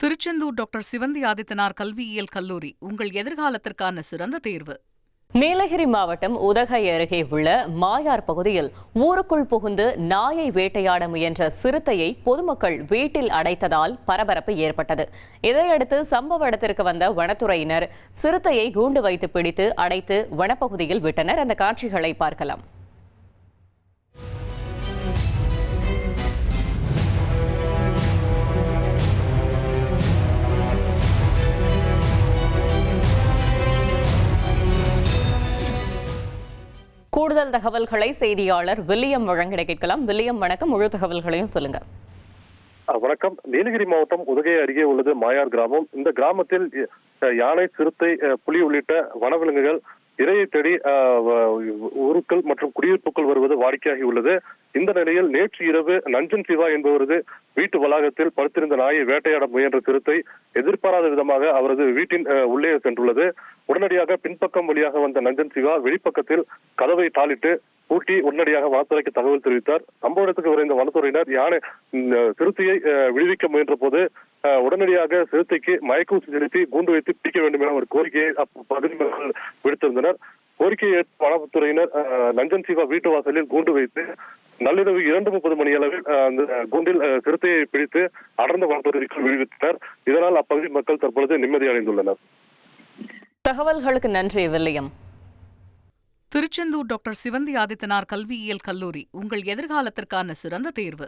Tiruchendur doctor Sivanthi Adithanar கல்வியியல் கல்லூரி உங்கள் எதிர்காலத்திற்கான சிறந்த தேர்வு. நீலகிரி மாவட்டம் உதகை அருகே உள்ள மாயார் பகுதியில் ஊருக்குள் புகுந்து நாயை வேட்டையாட முயன்ற சிறுத்தையை பொதுமக்கள் வீட்டில் அடைத்ததால் பரபரப்பு ஏற்பட்டது. இதையடுத்து சம்பவ இடத்திற்கு வந்த வனத்துறையினர் சிறுத்தையை கூண்டு வைத்து பிடித்து அடைத்து வனப்பகுதியில் விட்டனர். அந்த காட்சிகளை பார்க்கலாம். கூடுதல் தகவல்களை செய்தியாளர் வில்லியம் வழங்கிட கேட்கலாம். வில்லியம், வணக்கம். முழு தகவல்களையும் சொல்லுங்க. வணக்கம். நீலகிரி மாவட்டம் உதகை அருகே உள்ளது மாயார் கிராமம். இந்த கிராமத்தில் யானை, சிறுத்தை, புலி உள்ளிட்ட வனவிலங்குகள் இரையை தேடி ஊருக்கள் மற்றும் குடியிருப்புக்குள் வருவது வாடிக்கையாகி உள்ளது. இந்த நிலையில் நேற்று இரவு நஞ்சன் சிவா என்பவரது வீட்டு வளாகத்தில் படுத்திருந்த நாயை வேட்டையாட முயன்ற சிறுத்தை எதிர்பாராத விதமாக அவரது வீட்டின் உள்ளே சென்றுள்ளது. உடனடியாக பின்பக்கம் வழியாக வந்த நஞ்சன் சிவா வெளிப்பக்கத்தில் கதவை தாளிட்டு பூட்டி உடனடியாக வனத்துறைக்கு தகவல் தெரிவித்தார். சம்பவ இடத்துக்கு விரைந்த வனத்துறையினர் யானை சிறுத்தையை விடுவிக்க முயன்ற போது உடனடியாக சிறுத்தைக்கு மயக்கூசி செலுத்தி கூண்டு வைத்து பிடிக்க வேண்டும் என ஒரு கோரிக்கையை அப்பகுதி மக்கள் விடுத்திருந்தனர். கோரிக்கையை ஏற்ற வனத்துறையினர் நஞ்சன் சிவா வீட்டு வாசலில் கூண்டு வைத்து நள்ளிரவு 2:30 மணி அளவில் அந்த கூண்டில் சிறுத்தையை பிடித்து அடர்ந்த வனத்துறைக்கு விடுவித்தனர். இதனால் அப்பகுதி மக்கள் தற்பொழுது நிம்மதி அடைந்துள்ளனர். தகவல்களுக்கு நன்றி வில்லியம். திருச்செந்தூர் டாக்டர் சிவந்தி ஆதித்தனார் கல்வியியல் கல்லூரி உங்கள் எதிர்காலத்திற்கான சிறந்த தேர்வு.